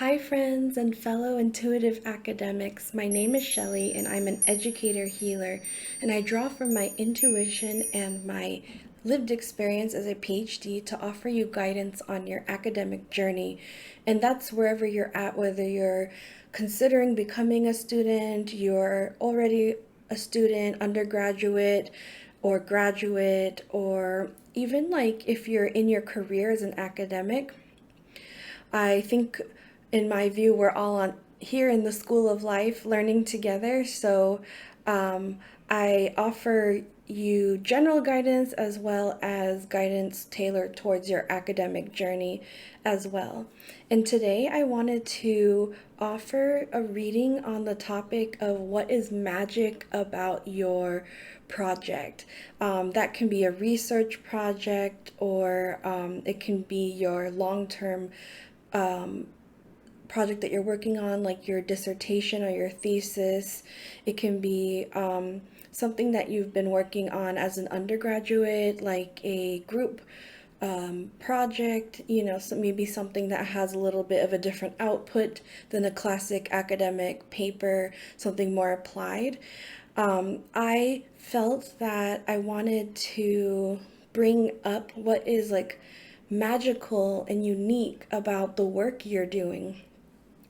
Hi friends and fellow intuitive academics, my name is Shelley and I'm an educator healer, and I draw from my intuition and my lived experience as a PhD to offer you guidance on your academic journey. And that's wherever you're at, whether you're considering becoming a student, you're already a student, undergraduate or graduate, or even like if you're in your career as an academic. I think, in my view, we're all on here in the school of life learning together. So um, I offer you general guidance as well as guidance tailored towards your academic journey as well. And today I wanted to offer a reading on the topic of what is magic about your project. That can be a research project, or it can be your long-term project that you're working on, like your dissertation or your thesis. It can be something that you've been working on as an undergraduate, like a group project, so maybe something that has a little bit of a different output than a classic academic paper, something more applied. I felt that I wanted to bring up what is like magical and unique about the work you're doing,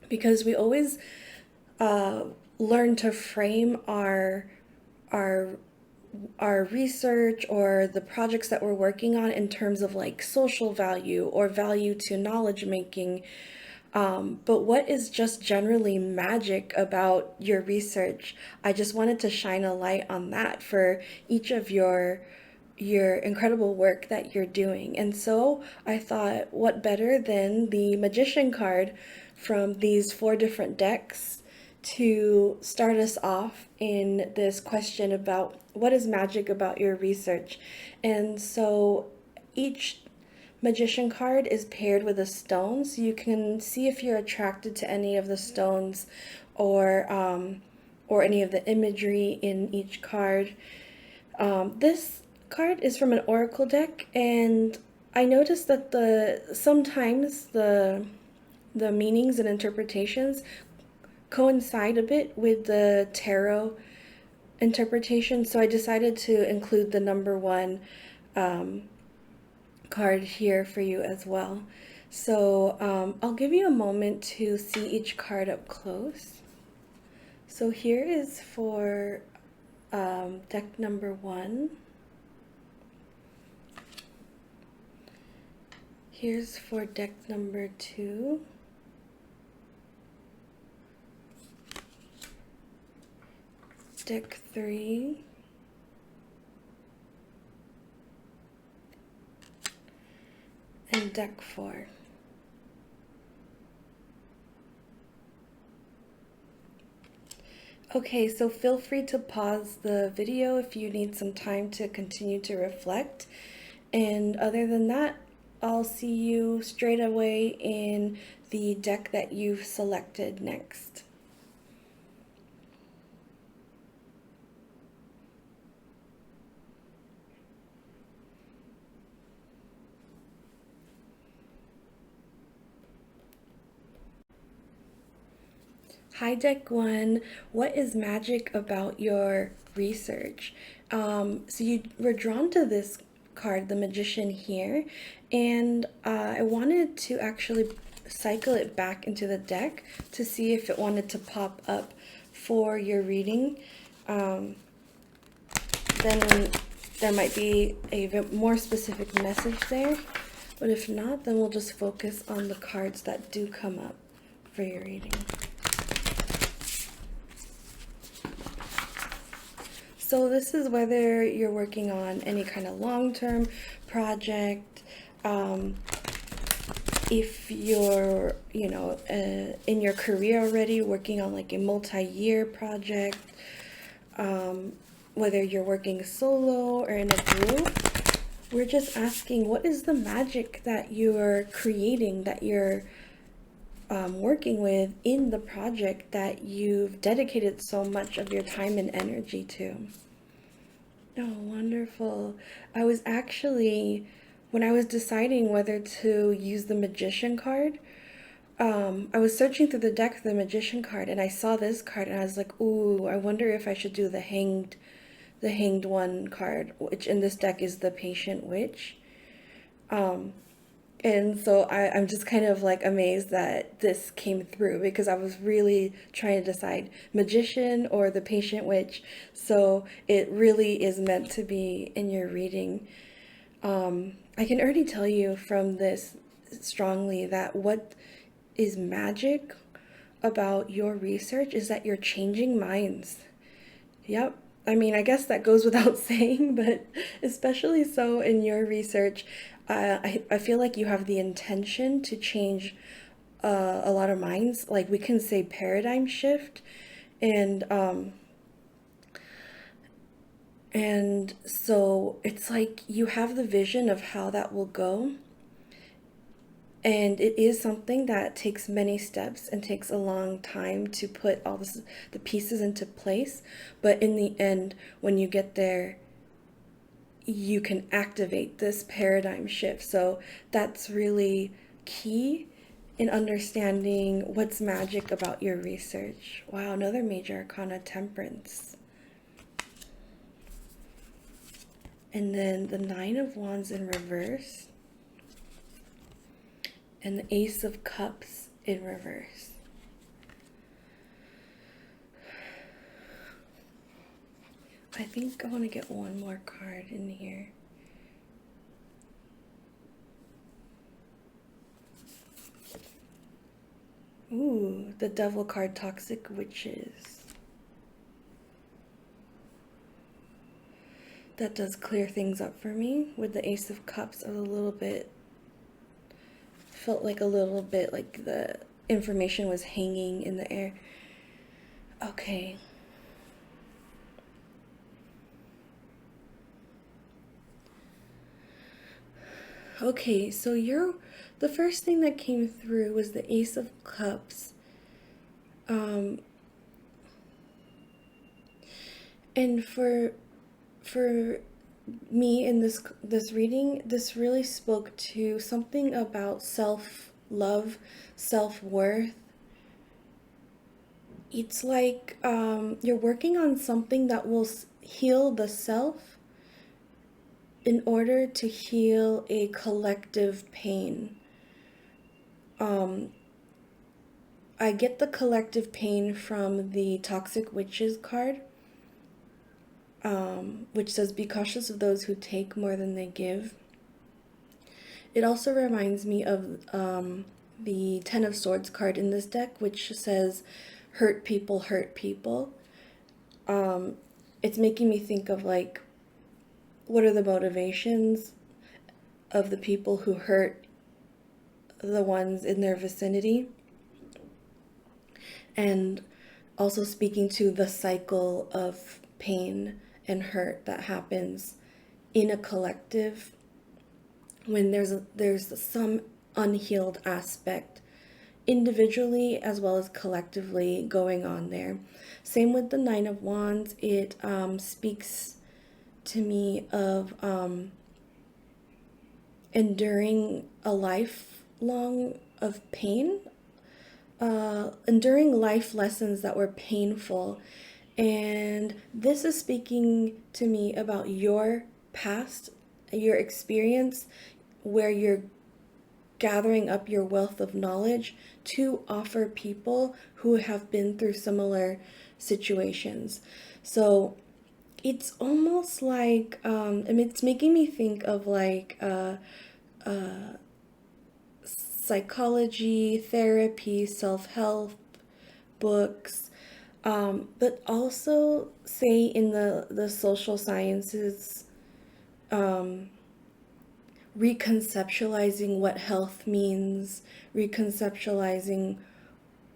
because we always uh, learn to frame our our research or the projects that we're working on in terms of like social value or value to knowledge making. But what is just generally magic about your research? I just wanted to shine a light on that for each of your incredible work that you're doing. And so I thought, what better than the magician card from these four different decks to start us off in this question about what is magic about your research. And so each magician card is paired with a stone, so you can see if you're attracted to any of the stones, or any of the imagery in each card. This card is from an oracle deck, and I noticed that sometimes the meanings and interpretations coincide a bit with the tarot interpretation, so I decided to include the number one card here for you as well. So I'll give you a moment to see each card up close. So here is for deck number one. Here's for deck number two. Deck three. And deck four. Okay, so feel free to pause the video if you need some time to continue to reflect. And other than that, I'll see you straight away in the deck that you've selected next. Hi, deck one. What is magic about your research? So you were drawn to this card, the magician here, and I wanted to actually cycle it back into the deck to see if it wanted to pop up for your reading. Then there might be a more specific message there, but if not, then we'll just focus on the cards that do come up for your reading. So this is whether you're working on any kind of long-term project, if you're, in your career already working on like a multi-year project, whether you're working solo or in a group. We're just asking, what is the magic that you're creating, that you're working with in the project that you've dedicated so much of your time and energy to? Oh, wonderful. I was actually, when I was deciding whether to use the magician card, I was searching through the deck for the magician card, and I saw this card, and I was like, "Ooh, I wonder if I should do the hanged one card, which in this deck is the patient witch." Um, and so I'm just kind of like amazed that this came through because I was really trying to decide magician or the patient witch. So it really is meant to be in your reading. I can already tell you from this strongly that what is magic about your research is that you're changing minds. Yep. I mean, I guess that goes without saying, but especially so in your research, I feel like you have the intention to change a lot of minds. Like we can say paradigm shift, and and so it's like you have the vision of how that will go. And it is something that takes many steps and takes a long time to put the pieces into place. But in the end, when you get there, you can activate this paradigm shift. So that's really key in understanding what's magic about your research. Wow, another major arcana, temperance. And then the Nine of Wands in reverse. And the Ace of Cups in reverse. I think I want to get one more card in here. Ooh, the Devil card, Toxic Witches. That does clear things up for me. With the Ace of Cups, I was a little bit, felt like a little bit like the information was hanging in the air. Okay. Okay, so the first thing that came through was the Ace of Cups. And for me in this reading, this really spoke to something about self-love, self-worth. It's like you're working on something that will heal the self in order to heal a collective pain. I get the collective pain from the Toxic Witches card, which says, "Be cautious of those who take more than they give." It also reminds me of the Ten of Swords card in this deck, which says, "Hurt people hurt people." It's making me think of like, what are the motivations of the people who hurt the ones in their vicinity? And also speaking to the cycle of pain and hurt that happens in a collective when there's some unhealed aspect individually as well as collectively going on there. Same with the Nine of Wands. It speaks to me of enduring a lifelong of pain, enduring life lessons that were painful. And this is speaking to me about your past, your experience, where you're gathering up your wealth of knowledge to offer people who have been through similar situations. So it's almost like, it's making me think of like psychology, therapy, self-help books, but also say in the social sciences, reconceptualizing what health means, reconceptualizing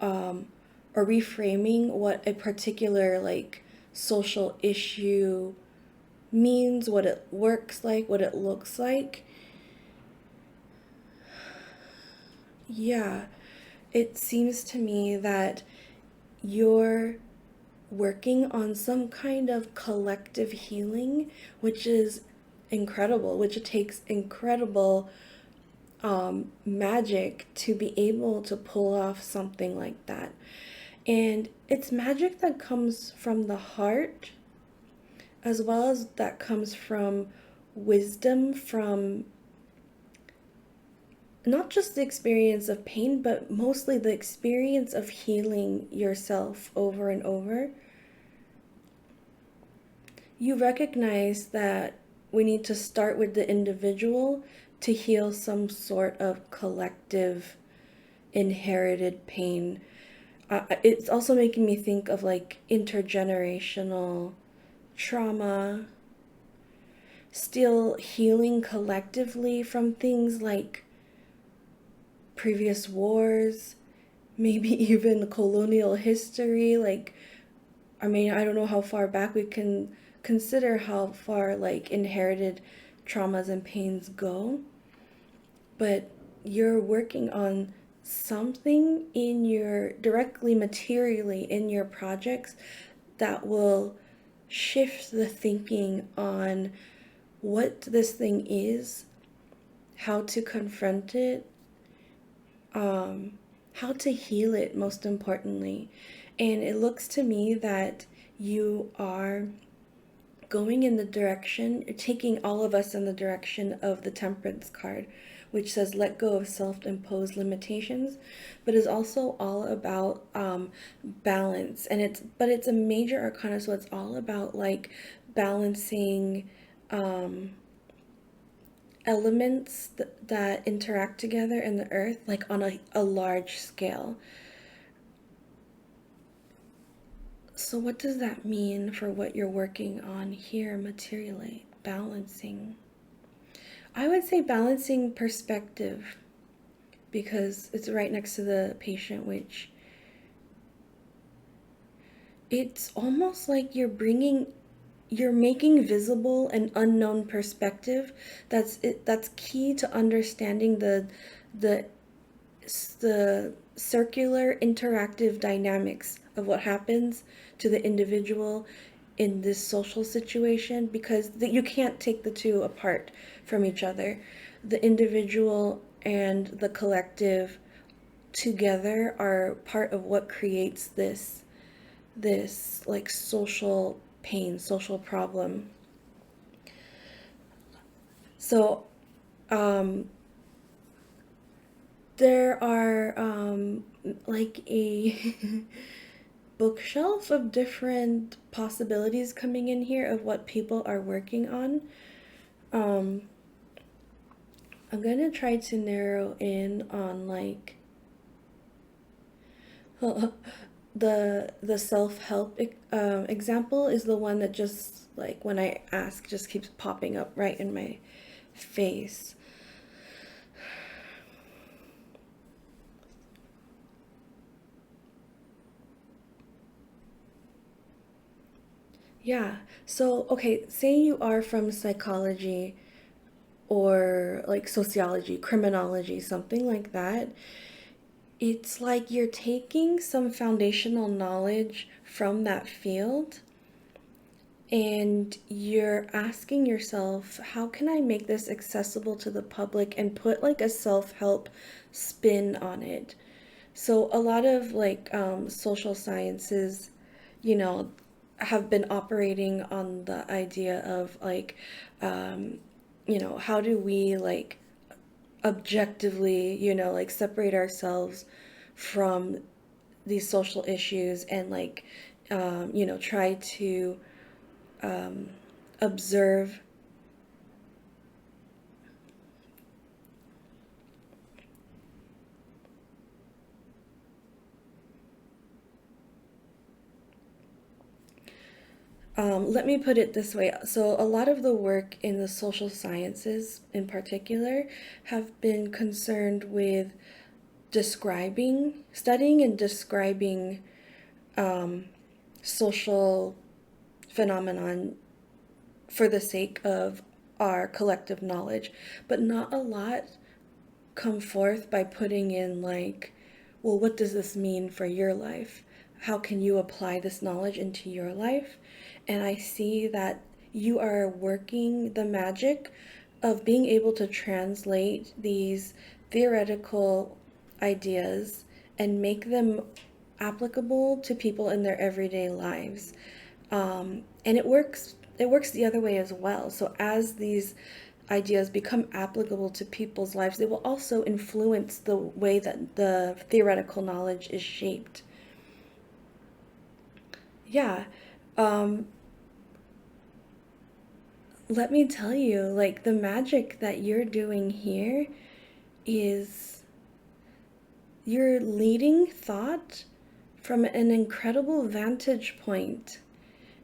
or reframing what a particular like social issue means, what it works like, what it looks like. Yeah, it seems to me that you're working on some kind of collective healing, which is incredible, which takes incredible magic to be able to pull off something like that. And it's magic that comes from the heart, as well as that comes from wisdom, from not just the experience of pain, but mostly the experience of healing yourself over and over. You recognize that we need to start with the individual to heal some sort of collective inherited pain. It's also making me think of like intergenerational trauma, still healing collectively from things like previous wars, maybe even colonial history. Like, I mean, I don't know how far back we can consider how far like inherited traumas and pains go, but you're working on something in your directly materially in your projects that will shift the thinking on what this thing is, how to confront it, how to heal it, most importantly. And it looks to me that you are going in the direction, taking all of us in the direction of the temperance card, which says let go of self-imposed limitations, but is also all about balance. And it's a major arcana, so it's all about like balancing elements that interact together in the earth, like on a large scale. So what does that mean for what you're working on here materially? Balancing. I would say balancing perspective, because it's right next to the patient, which it's almost like you're making visible an unknown perspective. That's key to understanding the the circular interactive dynamics of what happens to the individual in this social situation, because you can't take the two apart from each other. The individual and the collective together are part of what creates this like social pain, social problem. So there are like a bookshelf of different possibilities coming in here of what people are working on. Um, I'm gonna try to narrow in on like the self-help example is the one that just like when I ask just keeps popping up right in my face. Yeah. So, okay, say you are from psychology or like sociology, criminology, something like that. It's like you're taking some foundational knowledge from that field and you're asking yourself, how can I make this accessible to the public and put like a self-help spin on it? So a lot of like social sciences, you know, have been operating on the idea of like, um, how do we like objectively, like separate ourselves from these social issues and like, try to observe. Let me put it this way. So, a lot of the work in the social sciences in particular have been concerned with studying and describing social phenomenon for the sake of our collective knowledge, but not a lot come forth by putting in like, well, what does this mean for your life? How can you apply this knowledge into your life? And I see that you are working the magic of being able to translate these theoretical ideas and make them applicable to people in their everyday lives. And it works the other way as well. So as these ideas become applicable to people's lives, they will also influence the way that the theoretical knowledge is shaped. Yeah. Um, Let me tell you, like, the magic that you're doing here is you're leading thought from an incredible vantage point,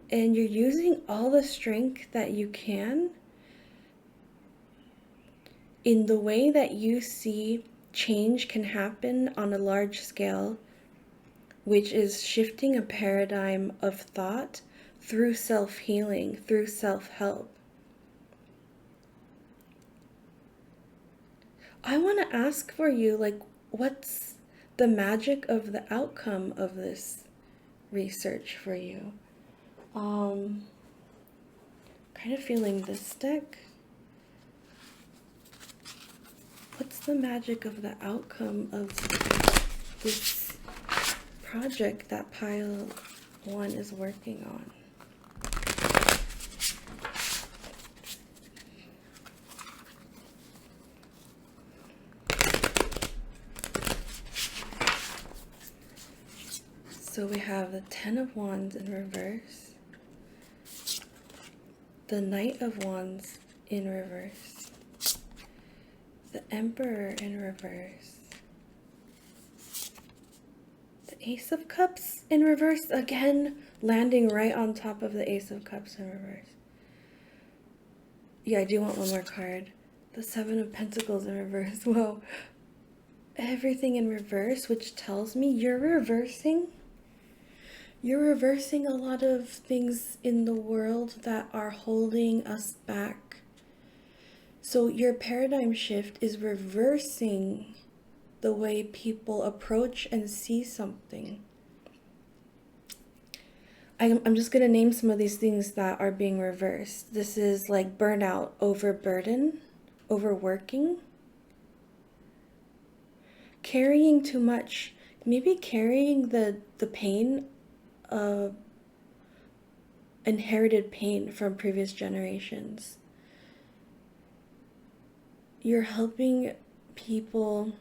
and you're using all the strength that you can in the way that you see change can happen on a large scale, which is shifting a paradigm of thought through self-healing, through self-help. I want to ask for you, like, what's the magic of the outcome of this research for you? Um, Kind of feeling this deck. What's the magic of the outcome of this project that pile 1 is working on? So we have the 10 of Wands in reverse, the Knight of Wands in reverse, the Emperor in reverse, the Ace of Cups in reverse, again landing right on top of the Ace of Cups in reverse. Yeah, I do want one more card. The Seven of Pentacles in reverse. Whoa. Everything in reverse, which tells me you're reversing a lot of things in the world that are holding us back. So your paradigm shift is reversing the way people approach and see something. I'm just going to name some of these things that are being reversed. This is like burnout, overburden, overworking, carrying too much, maybe carrying the pain of inherited pain from previous generations. You're helping people.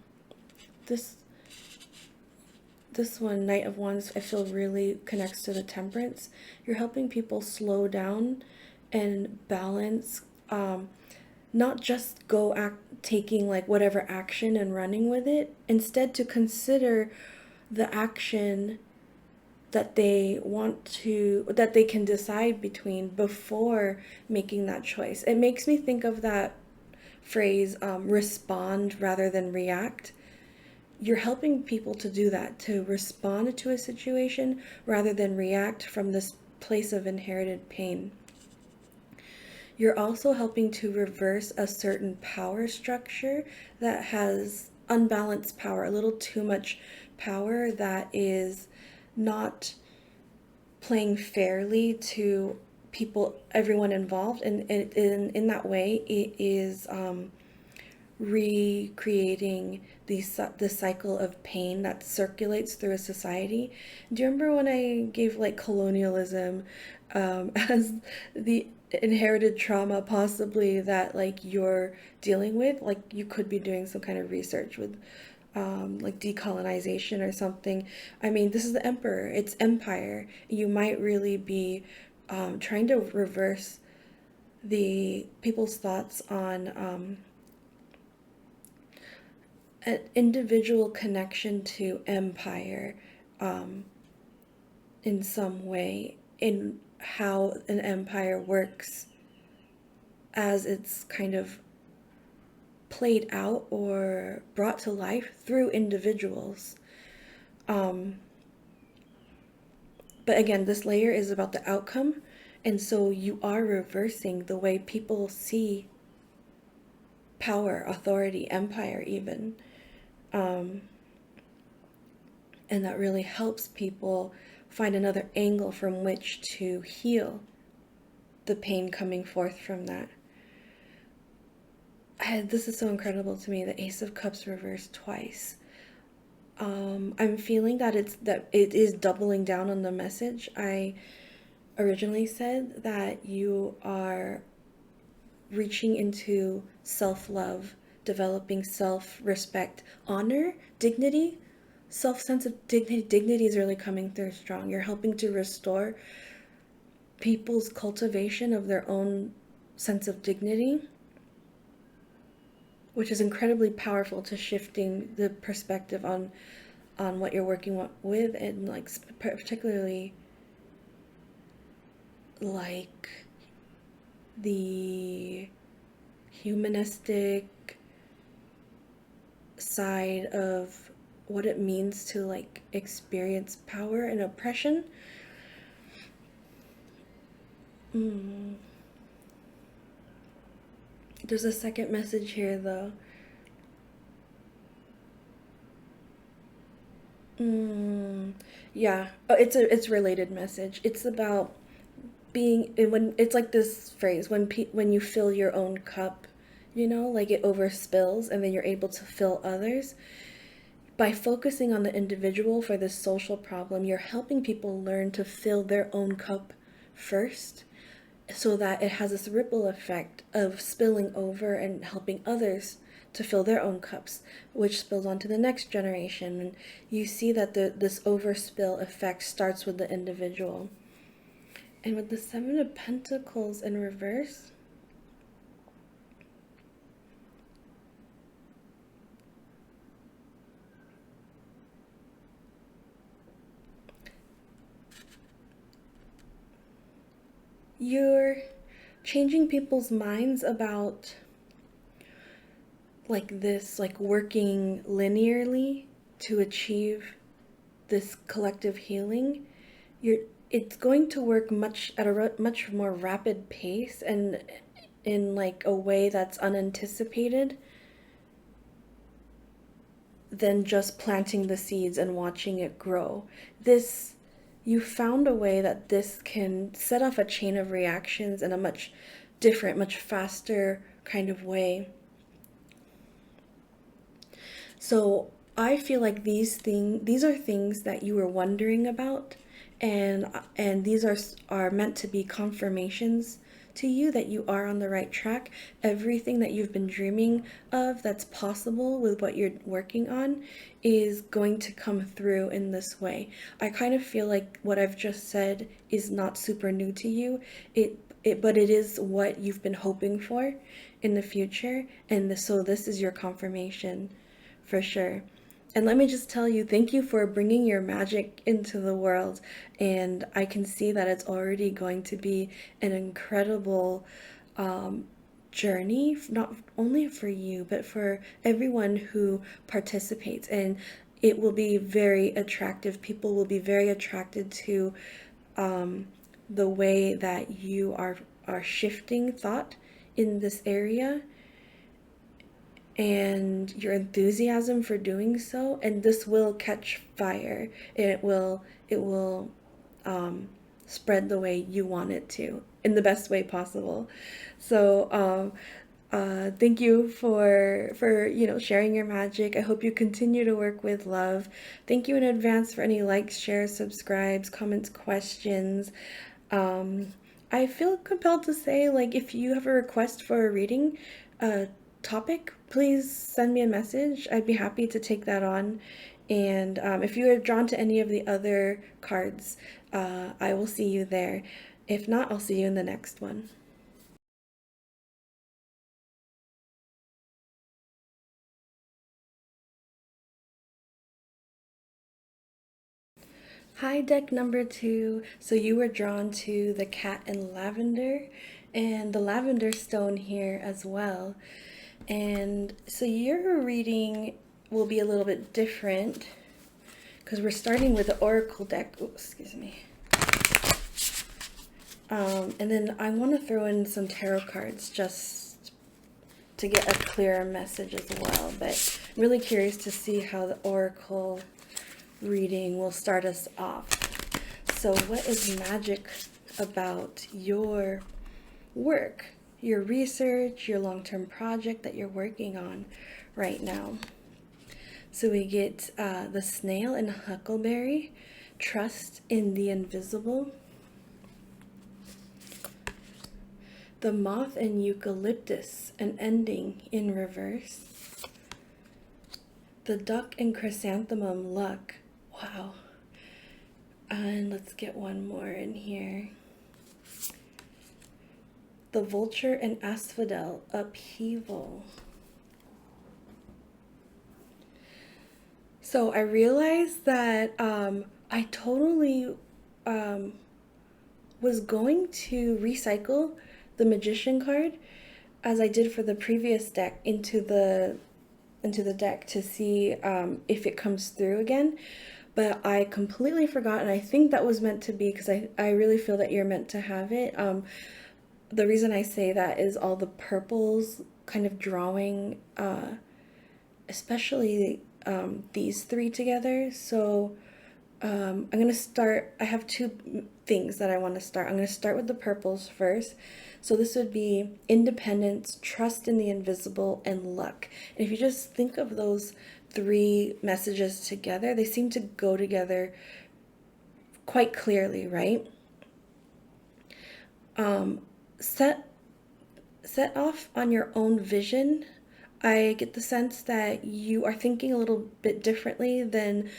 This one, Knight of Wands, I feel really connects to the Temperance. You're helping people slow down and balance, not just taking like whatever action and running with it, instead to consider the action that they can decide between before making that choice. It makes me think of that phrase, respond rather than react. You're helping people to do that, to respond to a situation rather than react from this place of inherited pain. You're also helping to reverse a certain power structure that has unbalanced power, a little too much power that is not playing fairly to people, everyone involved. And in that way, it is recreating the cycle of pain that circulates through a society. Do you remember when I gave like colonialism as the inherited trauma possibly that like you're dealing with? Like you could be doing some kind of research with like decolonization or something. I mean, this is the Emperor, it's empire. You might really be trying to reverse the people's thoughts on an individual connection to empire in some way, in how an empire works as it's kind of played out or brought to life through individuals. But again, this layer is about the outcome, and so you are reversing the way people see power, authority, empire even. And that really helps people find another angle from which to heal the pain coming forth from that. this is so incredible to me. The Ace of Cups reversed twice. I'm feeling that it is doubling down on the message I originally said, that you are reaching into self-love, developing self-respect, honor, dignity, self-sense of dignity. Dignity is really coming through strong. You're helping to restore people's cultivation of their own sense of dignity, which is incredibly powerful to shifting the perspective on what you're working with, and like particularly like the humanistic side of what it means to like experience power and oppression. There's a second message here though. Yeah, it's related message. It's about being, when it's like this phrase, when you fill your own cup, like it overspills and then you're able to fill others. By focusing on the individual for this social problem, you're helping people learn to fill their own cup first, so that it has this ripple effect of spilling over and helping others to fill their own cups, which spills onto the next generation. And you see that this overspill effect starts with the individual. And with the Seven of Pentacles in reverse, you're changing people's minds about like this, like working linearly to achieve this collective healing. It's going to work at a much more rapid pace, and in like a way that's unanticipated than just planting the seeds and watching it grow. You found a way that this can set off a chain of reactions in a much different, much faster kind of way. So I feel like these are things that you were wondering about, and these are meant to be confirmations to you that you are on the right track. Everything that you've been dreaming of that's possible with what you're working on is going to come through in this way. I kind of feel like what I've just said is not super new to you. But it is what you've been hoping for in the future, and so this is your confirmation for sure. And let me just tell you, thank you for bringing your magic into the world. And I can see that it's already going to be an incredible journey, not only for you, but for everyone who participates. And it will be very attractive. People will be very attracted to the way that you are shifting thought in this area, and your enthusiasm for doing so, and this will catch fire. It will spread the way you want it to, in the best way possible. So thank you for sharing your magic. I hope you continue to work with love. Thank you in advance for any likes, shares, subscribes, comments, questions. I feel compelled to say, like, if you have a request for a reading topic, please send me a message. I'd be happy to take that on. And if you are drawn to any of the other cards, I will see you there. If not, I'll see you in the next one. Hi, deck number 2. So you were drawn to the cat and lavender, and the lavender stone here as well. And so your reading will be a little bit different because we're starting with the oracle deck. Oops, excuse me. And then I want to throw in some tarot cards just to get a clearer message as well. But I'm really curious to see how the oracle reading will start us off. So what is magic about your work your research, your long-term project that you're working on right now. So we get the snail and huckleberry, trust in the invisible, the moth and eucalyptus, an ending in reverse, the duck and chrysanthemum, luck. Wow. And let's get one more in here. The vulture and asphodel, upheaval. So I realized that I totally was going to recycle the magician card as I did for the previous deck into the deck to see if it comes through again. But I completely forgot, and I think that was meant to be because I really feel that you're meant to have it. The reason I say that is all the purples kind of drawing, especially these three together. So I'm going to start, I have two things that I want to start. I'm going to start with the purples first. So this would be independence, trust in the invisible, and luck. And if you just think of those three messages together, they seem to go together quite clearly, right? Set off on your own vision. I get the sense that you are thinking a little bit differently than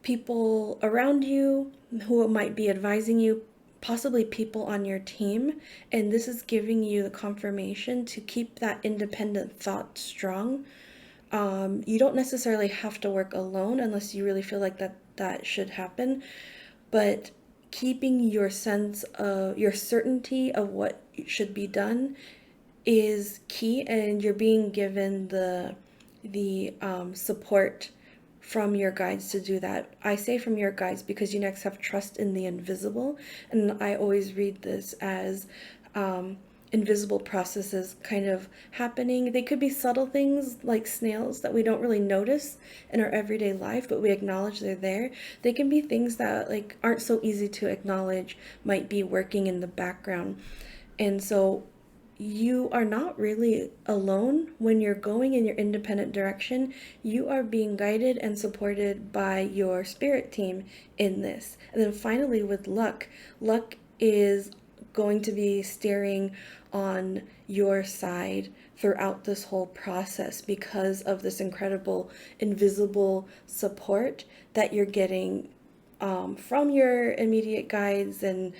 people around you who might be advising you, possibly people on your team, and this is giving you the confirmation to keep that independent thought strong. You don't necessarily have to work alone unless you really feel like that should happen, but keeping your sense of your certainty of what should be done is key, and you're being given the support from your guides to do that. I say from your guides because you next have trust in the invisible, and I always read this as invisible processes kind of happening. They could be subtle things like snails that we don't really notice in our everyday life, but we acknowledge they're there. They can be things that like aren't so easy to acknowledge, might be working in the background. And so you are not really alone when you're going in your independent direction. You are being guided and supported by your spirit team in this. And then finally with luck, luck is going to be steering on your side throughout this whole process because of this incredible invisible support that you're getting from your immediate guides and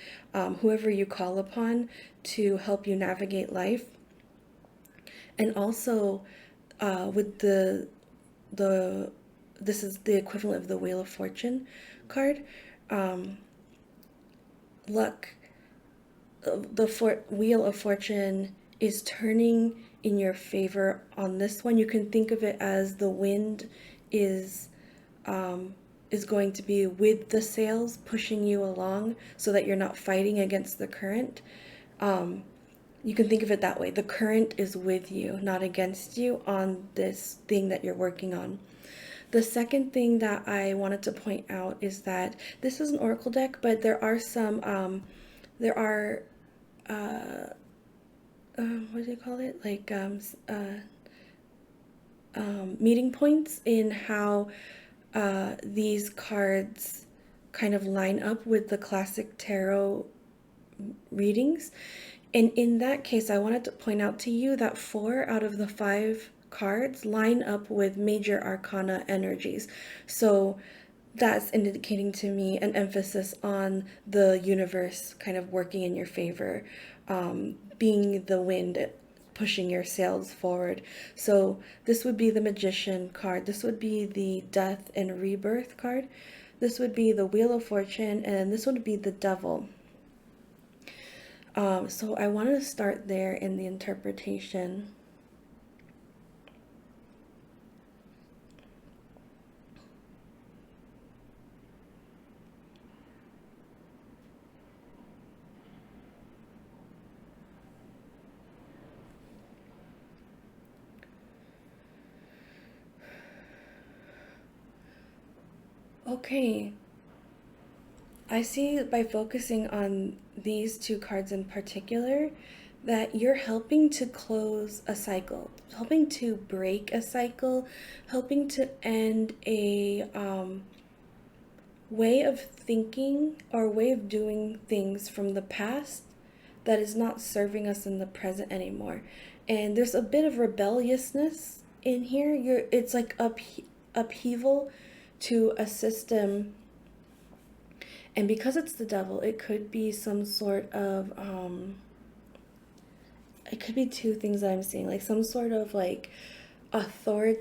whoever you call upon to help you navigate life. And also with the this is the equivalent of the Wheel of Fortune card. Luck, the Wheel of Fortune is turning in your favor on this one. You can think of it as the wind is going to be with the sails pushing you along so that you're not fighting against the current. You can think of it that way. The current is with you, not against you on this thing that you're working on. The second thing that I wanted to point out is that this is an oracle deck, but there are some, what do you call it? Like meeting points in how these cards kind of line up with the classic tarot readings. And in that case, I wanted to point out to you that 4 out of the 5 cards line up with major arcana energies. So that's indicating to me an emphasis on the universe kind of working in your favor, being the wind pushing your sails forward. So this would be the Magician card. This would be the Death and Rebirth card. This would be the Wheel of Fortune, and this would be the Devil. So I wanted to start there in the interpretation. Okay, I see by focusing on these 2 cards in particular that you're helping to close a cycle, helping to break a cycle, helping to end a way of thinking or way of doing things from the past that is not serving us in the present anymore. And there's a bit of rebelliousness in here. It's like upheaval to a system, and because it's the devil, it could be some sort of it could be two things that I'm seeing, like some sort of like author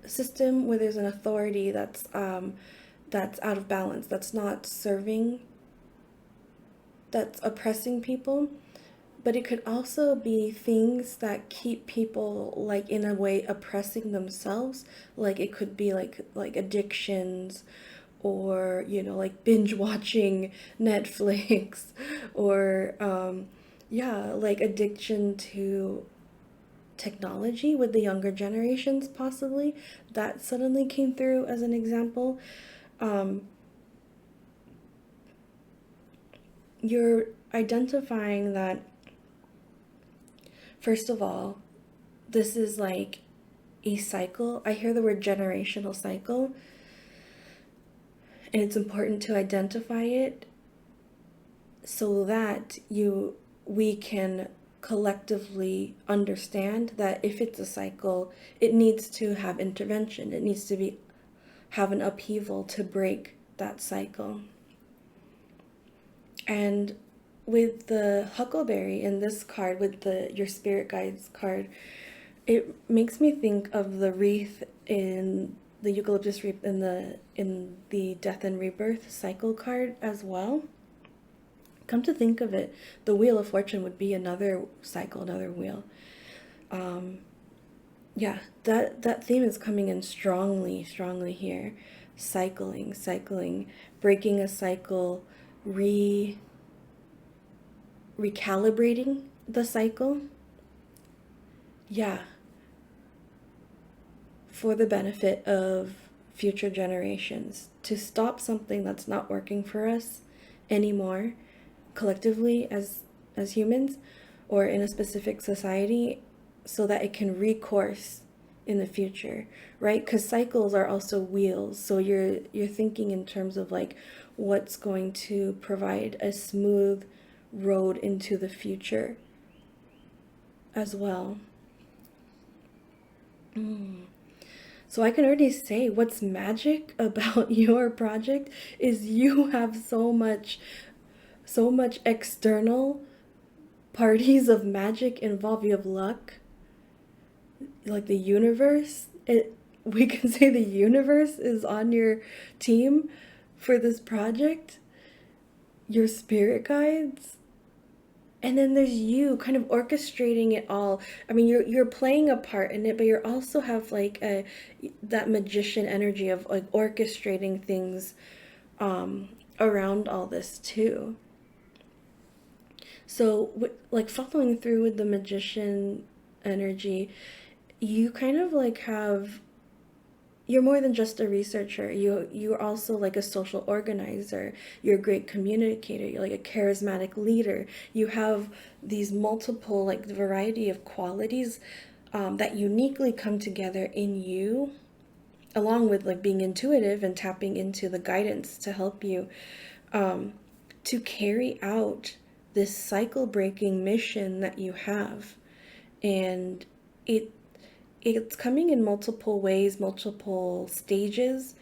system where there's an authority that's out of balance, that's not serving, that's oppressing people. But it could also be things that keep people like in a way oppressing themselves. Like it could be like addictions, or like binge watching Netflix, or yeah, like addiction to technology with the younger generations, possibly. That suddenly came through as an example. um, you're identifying that, first of all, this is like a cycle. I hear the word generational cycle, and it's important to identify it so that we can collectively understand that if it's a cycle, it needs to have intervention. It needs to have an upheaval to break that cycle. And with the huckleberry in this card, with the your spirit guides card, it makes me think of the wreath in the eucalyptus wreath in the death and rebirth cycle card as well. Come to think of it, the wheel of fortune would be another cycle, another wheel. Um, yeah, that theme is coming in strongly here. Cycling, breaking a cycle, recalibrating the cycle. Yeah, for the benefit of future generations, to stop something that's not working for us anymore, collectively as humans, or in a specific society, so that it can recourse in the future, right? Because cycles are also wheels, so you're thinking in terms of like what's going to provide a smooth road into the future as well. So I can already say what's magic about your project is you have so much external parties of magic involved. You have luck, like the universe. We can say the universe is on your team for this project, your spirit guides, and then there's you kind of orchestrating it all. I mean, you're playing a part in it, but you also have like that magician energy of like orchestrating things around all this too. So like following through with the magician energy, you kind of like have, you're more than just a researcher. You're also like a social organizer. You're a great communicator. You're like a charismatic leader. You have these multiple like variety of qualities that uniquely come together in you, along with like being intuitive and tapping into the guidance to help you um, to carry out this cycle breaking mission that you have. And it it's coming in multiple ways, multiple stages.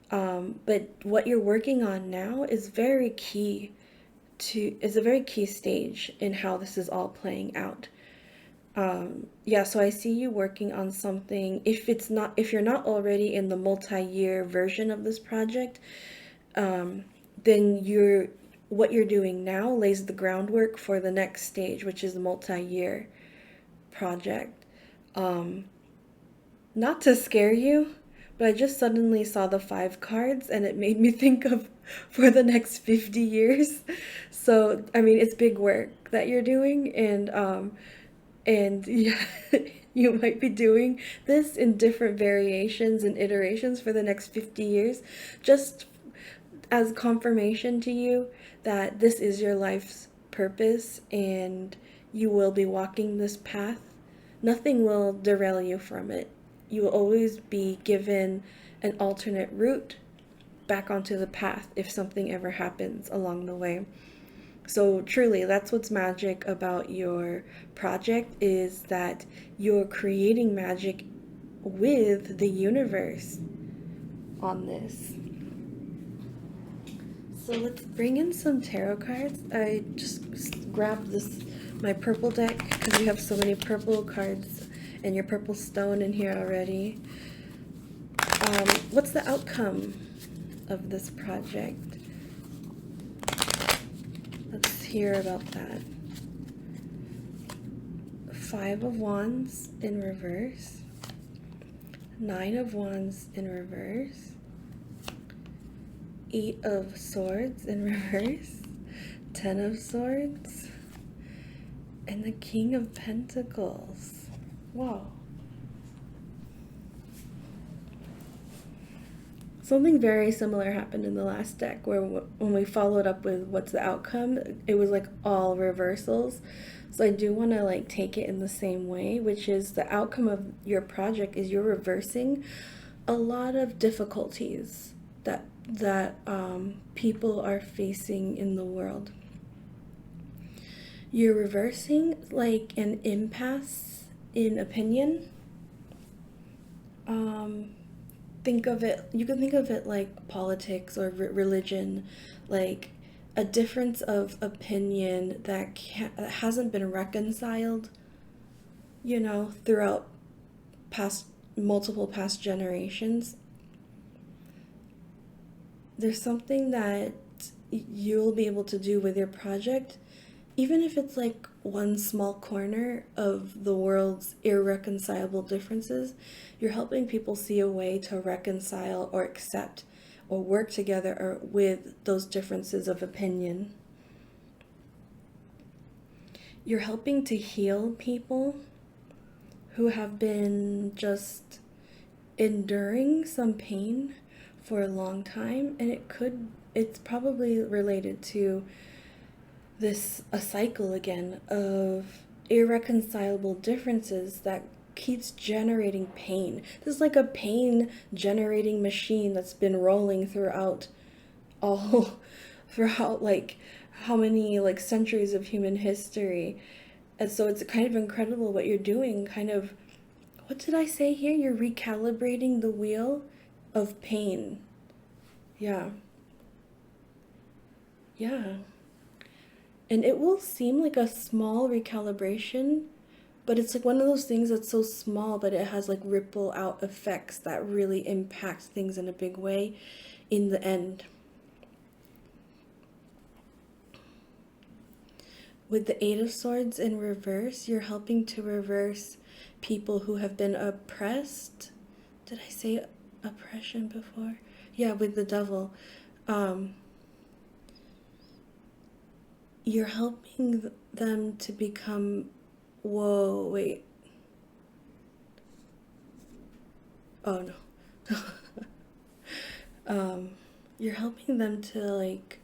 But what you're working on now is is a very key stage in how this is all playing out. Yeah, so I see you working on something. If you're not already in the multi-year version of this project, then what you're doing now lays the groundwork for the next stage, which is the multi-year project. Um, Not to scare you, but I just suddenly saw the five cards and it made me think of for the next 50 years. So, I mean, it's big work that you're doing, and yeah, you might be doing this in different variations and iterations for the next 50 years, just as confirmation to you that this is your life's purpose, and you will be walking this path. Nothing will derail you from it. You will always be given an alternate route back onto the path if something ever happens along the way. So truly, that's what's magic about your project, is that you're creating magic with the universe on this. So let's bring in some tarot cards. I just grabbed my purple deck because we have so many purple cards and your purple stone in here already. What's the outcome of this project? Let's hear about that. 5 of Wands in reverse. 9 of Wands in reverse. 8 of Swords in reverse. 10 of Swords. And the King of Pentacles. Wow. Something very similar happened in the last deck, where when we followed up with what's the outcome, it was like all reversals. So I do want to like take it in the same way, which is the outcome of your project is you're reversing a lot of difficulties that people are facing in the world. You're reversing like an impasse in opinion. You can think of it like politics or religion, like a difference of opinion that hasn't been reconciled, throughout multiple past generations. There's something that you'll be able to do with your project, even if it's like one small corner of the world's irreconcilable differences. You're helping people see a way to reconcile or accept or work together or with those differences of opinion. You're helping to heal people who have been just enduring some pain for a long time, and it's probably related to a cycle again of irreconcilable differences that keeps generating pain. This is like a pain generating machine that's been rolling throughout like how many like centuries of human history. And so it's kind of incredible what you're doing. Kind of, what did I say here? You're recalibrating the wheel of pain. Yeah. And it will seem like a small recalibration, but it's like one of those things that's so small, but it has like ripple out effects that really impact things in a big way in the end. With the 8 of Swords in reverse, you're helping to reverse people who have been oppressed. Did I say oppression before? Yeah, with the Devil. You're helping them to become... Whoa, wait. Oh, no. You're helping them to, like,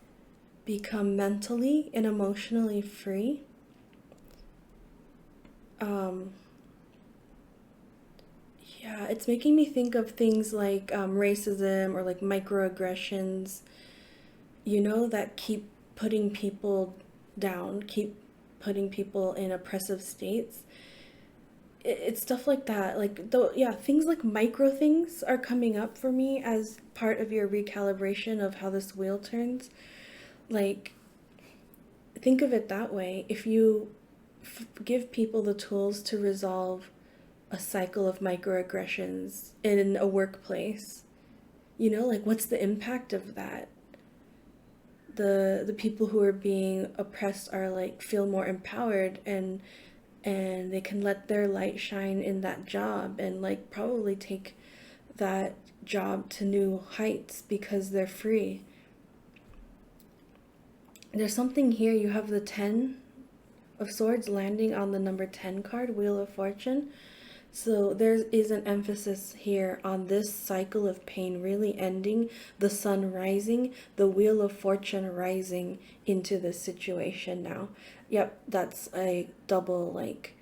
become mentally and emotionally free. Yeah, it's making me think of things like racism or, like, microaggressions, that keep putting people down, keep putting people in oppressive states. It's stuff like that. Like, things like micro things are coming up for me as part of your recalibration of how this wheel turns. Like, think of it that way. If you give people the tools to resolve a cycle of microaggressions in a workplace, like, what's the impact of that? The people who are being oppressed are like feel more empowered, and they can let their light shine in that job and like probably take that job to new heights because they're free. There's something here. You have the 10 of Swords landing on the number 10 card, Wheel of Fortune. So there is an emphasis here on this cycle of pain really ending, the sun rising, the wheel of fortune rising into this situation now. Yep, that's a double like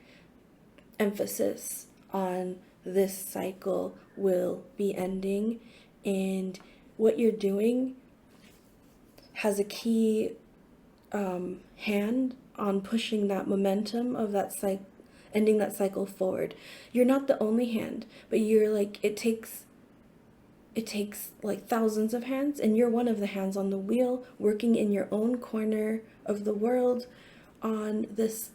emphasis on this cycle will be ending, and what you're doing has a key hand on pushing that momentum of that cycle, ending that cycle forward. You're not the only hand, but you're like, it takes like thousands of hands, and you're one of the hands on the wheel working in your own corner of the world on this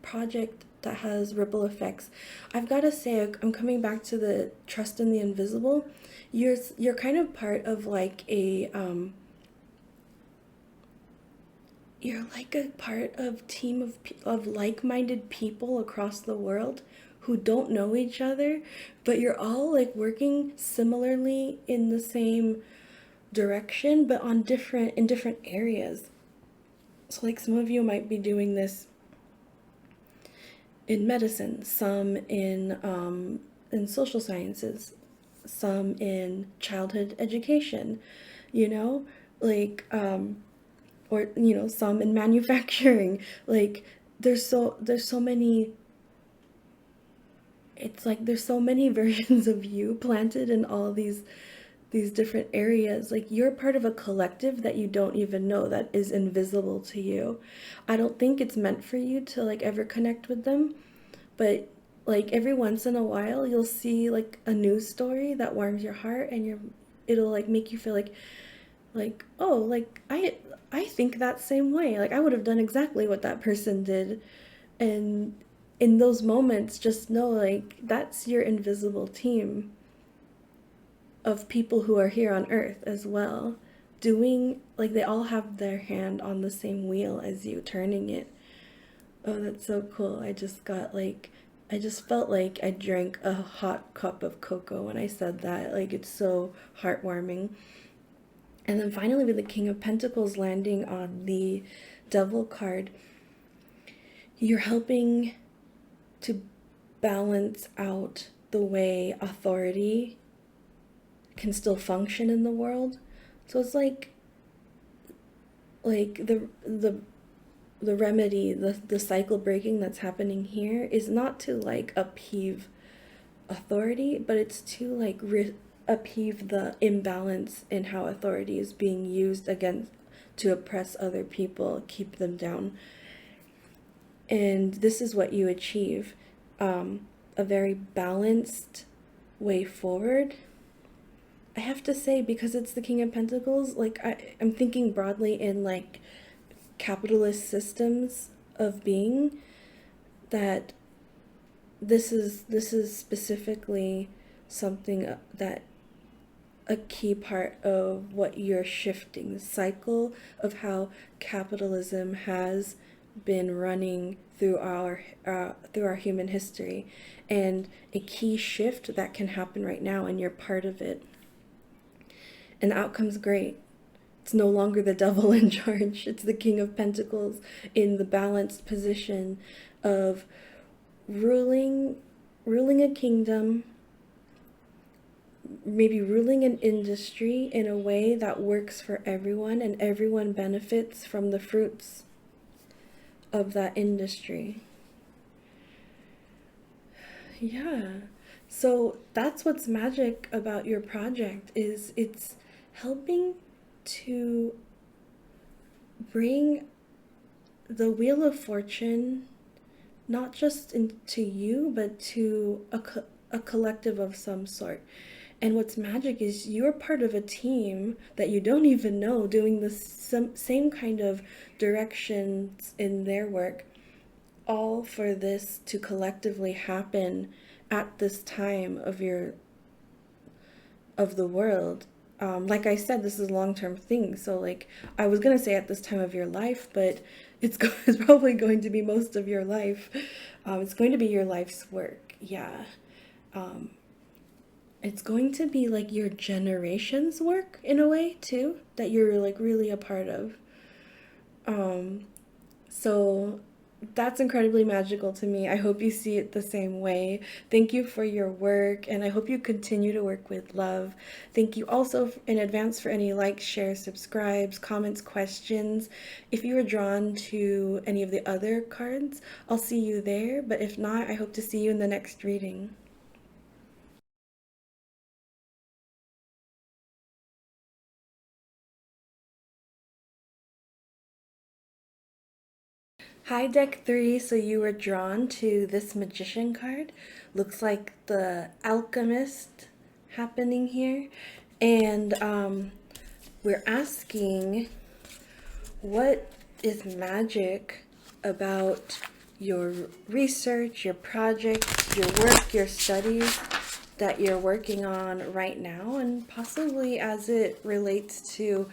project that has ripple effects. I've got to say, I'm coming back to the trust in the invisible. You're kind of part of like a you're like a part of team of like-minded people across the world who don't know each other, but you're all like working similarly in the same direction, but on different areas. So like some of you might be doing this in medicine, some in social sciences, some in childhood education, you know, like or you know, some in manufacturing. Like there's so many, it's like there's so many versions of you planted in all these different areas. Like you're part of a collective that you don't even know, that is invisible to you. I don't think it's meant for you to like ever connect with them, but like every once in a while you'll see like a news story that warms your heart, and it'll like make you feel like oh, like I think that same way, like I would have done exactly what that person did. And in those moments, just know like that's your invisible team of people who are here on earth as well, doing like they all have their hand on the same wheel as you, turning it. Oh, that's so cool. I just felt like I drank a hot cup of cocoa when I said that. Like it's so heartwarming. And then finally, with the King of Pentacles landing on the Devil card, you're helping to balance out the way authority can still function in the world. So it's like the remedy, the cycle breaking that's happening here is not to like upheave authority, but it's to like upheave the imbalance in how authority is being used against to oppress other people, keep them down. And this is what you achieve, a very balanced way forward. I have to say, because it's the King of Pentacles, like I'm thinking broadly in like capitalist systems of being, that this is specifically something that a key part of what you're shifting, the cycle of how capitalism has been running through our human history, and a key shift that can happen right now, and you're part of it. And the outcome's great. It's no longer the devil in charge. It's the King of Pentacles in the balanced position of ruling a kingdom, maybe ruling an industry in a way that works for everyone, and everyone benefits from the fruits of that industry. Yeah. So that's what's magic about your project, is it's helping to bring the wheel of fortune not just into you, but to a collective of some sort. And what's magic is you're part of a team that you don't even know, doing the same kind of directions in their work, all for this to collectively happen at this time of the world. Like I said, this is a long-term thing. So like I was gonna say at this time of your life, but it's it's probably going to be most of your life. It's going to be your life's work. Yeah. It's going to be like your generation's work in a way too, that you're like really a part of. So That's incredibly magical to me. I hope you see it the same way. Thank you for your work, and I hope you continue to work with love. Thank you also in advance for any likes, shares, subscribes, comments, questions. If you were drawn to any of the other cards, I'll see you there, but if not, I hope to see you in the next reading. Hi, deck three. So you were drawn to this magician card. Looks like the alchemist happening here. And we're asking, what is magic about your research, your project, your work, your studies that you're working on right now, and possibly as it relates to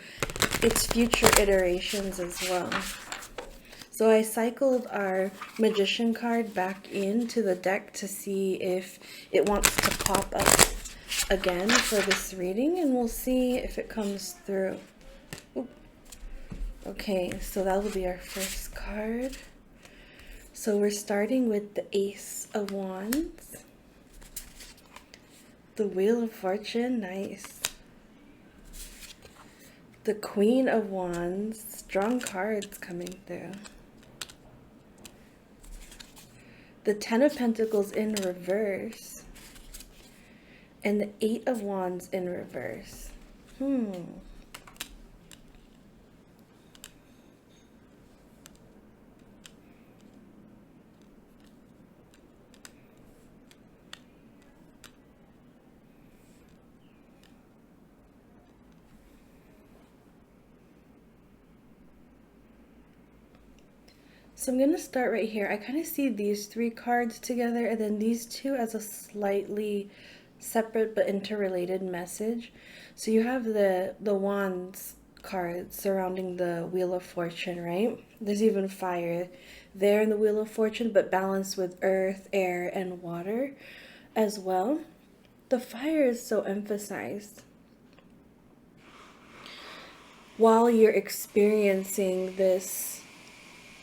its future iterations as well. So I cycled our magician card back into the deck to see if it wants to pop up again for this reading, and we'll see if it comes through. Oop. Okay, so that will be our first card. So we're starting with the Ace of Wands. The Wheel of Fortune, nice. The Queen of Wands, strong cards coming through. The Ten of Pentacles in reverse. And the Eight of Wands in reverse. So I'm going to start right here. I kind of see these three cards together and then these two as a slightly separate but interrelated message. So you have the Wands card surrounding the Wheel of Fortune, right? There's even fire there in the Wheel of Fortune, but balanced with earth, air, and water as well. The fire is so emphasized. While you're experiencing this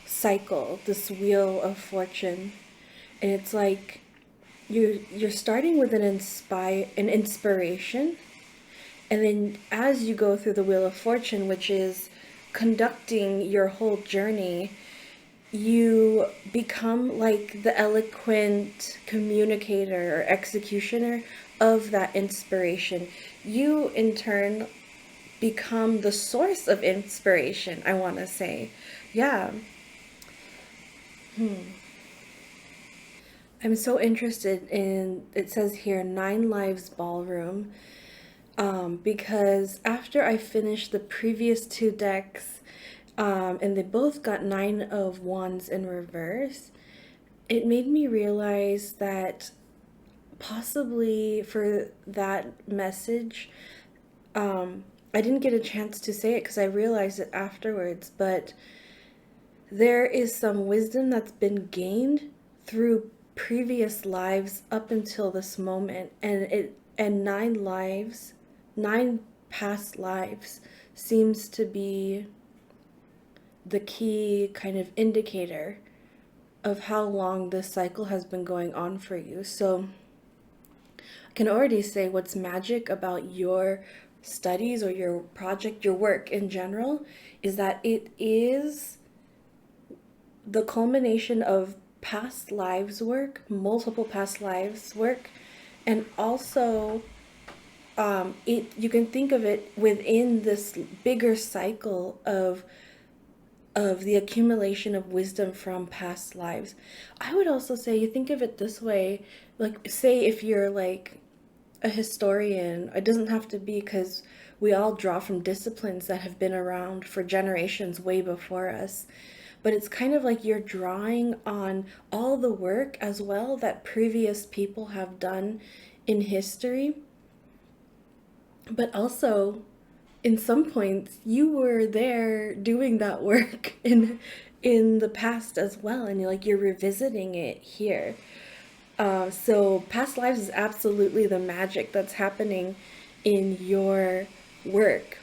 cycle, this Wheel of Fortune, and it's like you're starting with an inspiration, and then as you go through the Wheel of Fortune, which is conducting your whole journey, you become like the eloquent communicator or executioner of that inspiration. You in turn become the source of inspiration, I want to say. Yeah. I'm so interested in, it says here, 9 Lives Ballroom, because after I finished the previous 2 decks, and they both got 9 of Wands in reverse, it made me realize that possibly for that message, I didn't get a chance to say it because I realized it afterwards, but there is some wisdom that's been gained through previous lives up until this moment, and 9 lives, 9 past lives seems to be the key kind of indicator of how long this cycle has been going on for you. So I can already say what's magic about your studies or your project, your work in general, is that it is the culmination of past lives work, multiple past lives work, and also you can think of it within this bigger cycle of the accumulation of wisdom from past lives. I would also say you think of it this way, like say if you're like a historian, it doesn't have to be, because we all draw from disciplines that have been around for generations way before us. But it's kind of like you're drawing on all the work as well that previous people have done in history. But also, in some points, you were there doing that work in the past as well, and you're revisiting it here. So past lives is absolutely the magic that's happening in your work.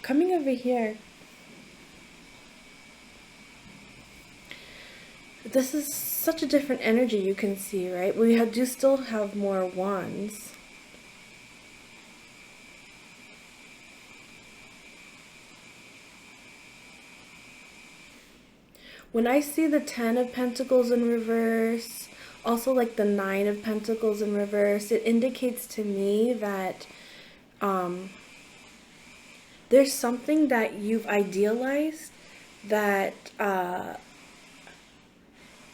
Coming over here, this is such a different energy you can see, right? Do still have more wands. When I see the 10 of Pentacles in reverse, also like the 9 of Pentacles in reverse, it indicates to me that there's something that you've idealized that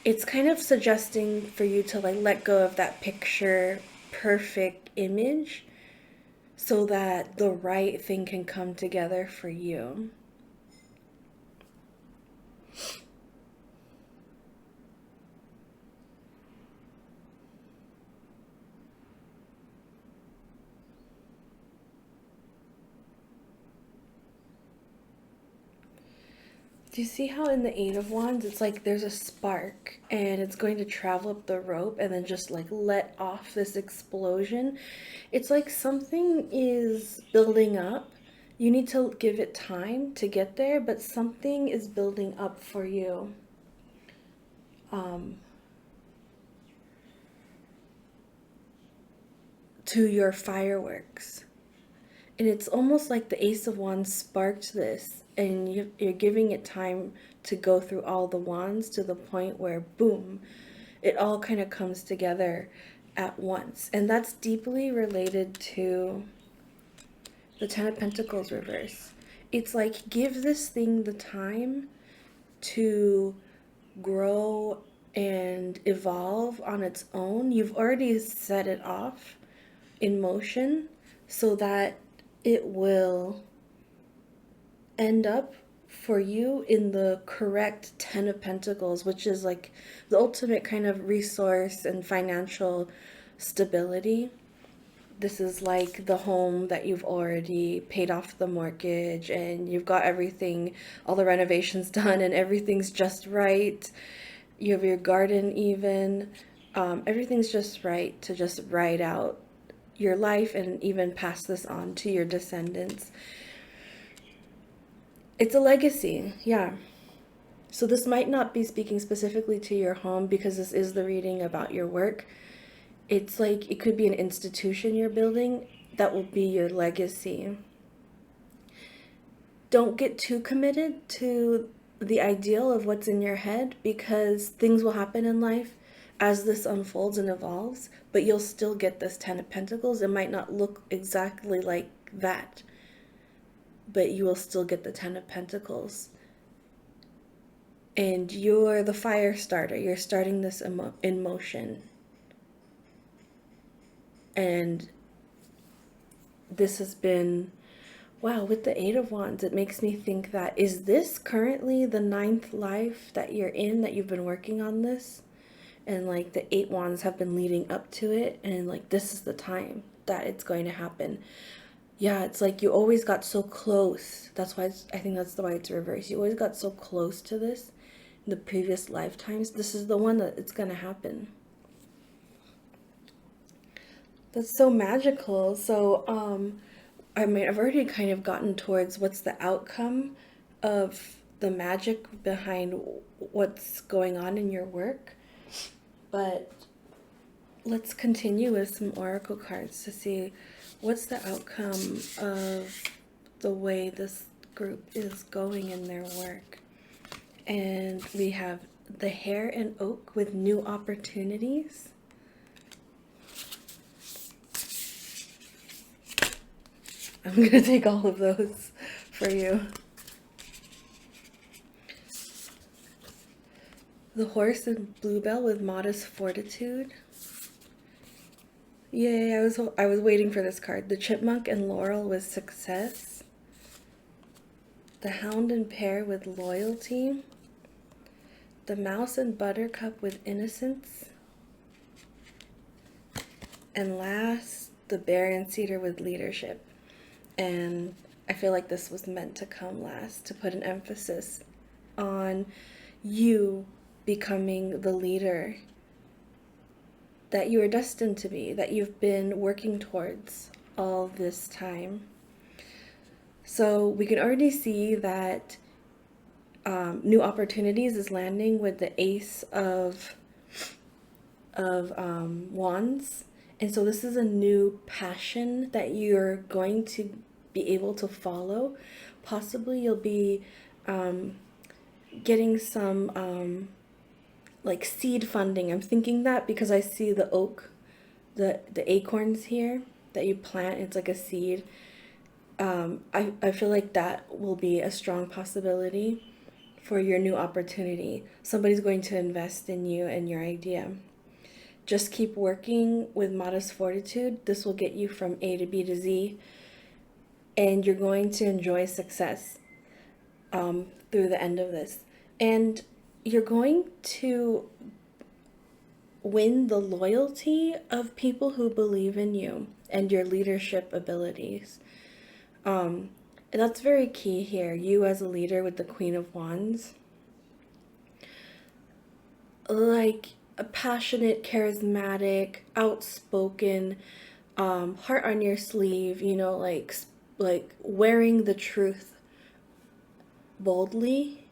it's kind of suggesting for you to like let go of that picture perfect image so that the right thing can come together for you. Do you see how in the Eight of Wands, it's like there's a spark and it's going to travel up the rope and then just like let off this explosion? It's like something is building up. You need to give it time to get there, but something is building up for you. To your fireworks. And it's almost like the Ace of Wands sparked this, and you're giving it time to go through all the wands to the point where, boom, it all kind of comes together at once. And that's deeply related to the Ten of Pentacles reverse. It's like, give this thing the time to grow and evolve on its own. You've already set it off in motion so that it will end up for you in the correct 10 of Pentacles, which is like the ultimate kind of resource and financial stability. This is like the home that you've already paid off the mortgage and you've got everything, all the renovations done and everything's just right. You have your garden even. Everything's just right to just ride out your life and even pass this on to your descendants. It's a legacy, yeah. So this might not be speaking specifically to your home because this is the reading about your work. It's like it could be an institution you're building that will be your legacy. Don't get too committed to the ideal of what's in your head because things will happen in life as this unfolds and evolves, but you'll still get this 10 of Pentacles. It might not look exactly like that, but you will still get the 10 of Pentacles. And you're the fire starter. You're starting this in motion. And this has been, wow, with the Eight of Wands, it makes me think that, is this currently the 9th life that you're in, that you've been working on this? And like the 8 wands have been leading up to it, and like this is the time that it's going to happen. Yeah, it's like you always got so close. That's why I think that's why it's reversed. You always got so close to this in the previous lifetimes. This is the one that it's going to happen. That's so magical. So I mean, I've already kind of gotten towards what's the outcome of the magic behind what's going on in your work. But let's continue with some oracle cards to see what's the outcome of the way this group is going in their work. And we have the Hare and Oak with new opportunities. I'm going to take all of those for you. The Horse and Bluebell with modest fortitude. Yay, I was waiting for this card. The Chipmunk and Laurel with success. The Hound and Pear with loyalty. The Mouse and Buttercup with innocence. And last, the Bear and Cedar with leadership. And I feel like this was meant to come last, to put an emphasis on you becoming the leader that you are destined to be, that you've been working towards all this time. So we can already see that new opportunities is landing with the Ace of Wands. And so this is a new passion that you're going to be able to follow. Possibly you'll be getting some like seed funding. I'm thinking that because I see the oak, the acorns here that you plant. It's like a seed. I feel like that will be a strong possibility for your new opportunity. Somebody's going to invest in you and your idea. Just keep working with modest fortitude. This will get you from A to B to Z, and you're going to enjoy success through the end of this. And you're going to win the loyalty of people who believe in you and your leadership abilities. And that's very key here. You as a leader with the Queen of Wands, like a passionate, charismatic, outspoken, heart on your sleeve, you know, like wearing the truth boldly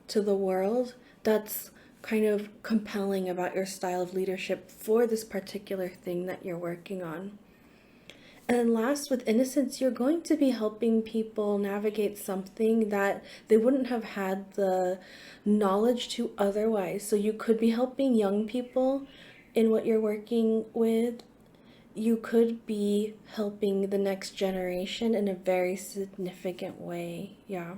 to the world. That's kind of compelling about your style of leadership for this particular thing that you're working on. And then last, with innocence, you're going to be helping people navigate something that they wouldn't have had the knowledge to otherwise. So you could be helping young people in what you're working with. You could be helping the next generation in a very significant way. Yeah.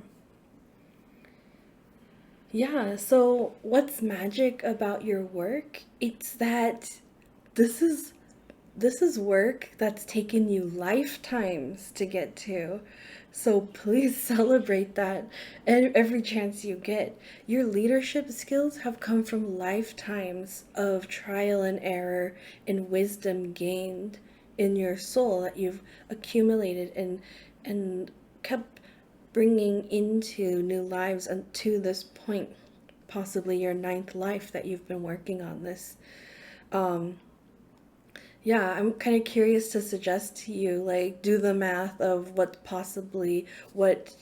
Yeah, so what's magic about your work? It's that this is this is work that's taken you lifetimes to get to. So please celebrate that every chance you get. Your leadership skills have come from lifetimes of trial and error and wisdom gained in your soul that you've accumulated and kept bringing into new lives and to this point, possibly your ninth life that you've been working on this. Um, yeah, I'm kind of curious to suggest to you, like, do the math of what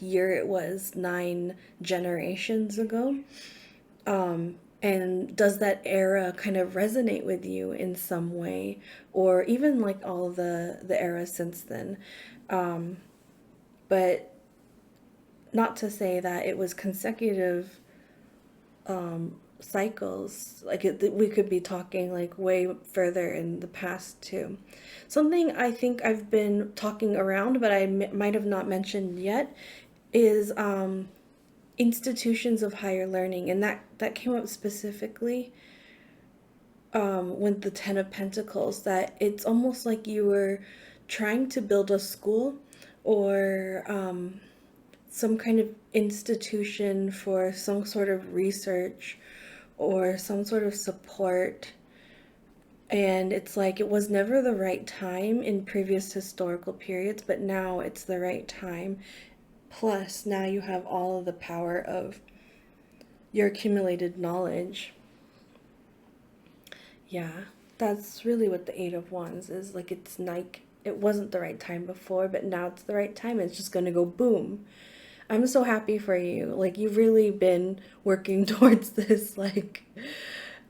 year it was 9 generations ago. And does that era kind of resonate with you in some way, or even like all the eras since then? Um, but not to say that it was consecutive cycles. Like we could be talking like way further in the past too. Something I think I've been talking around, but I might have not mentioned yet, is institutions of higher learning, and that came up specifically with the Ten of Pentacles. That it's almost like you were trying to build a school or some kind of institution for some sort of research or some sort of support. And it's like it was never the right time in previous historical periods, but now it's the right time. Plus, now you have all of the power of your accumulated knowledge. Yeah, that's really what the Eight of Wands is. Like, it's like it wasn't the right time before, but now it's the right time. It's just gonna go boom. I'm so happy for you. Like, you've really been working towards this. Like,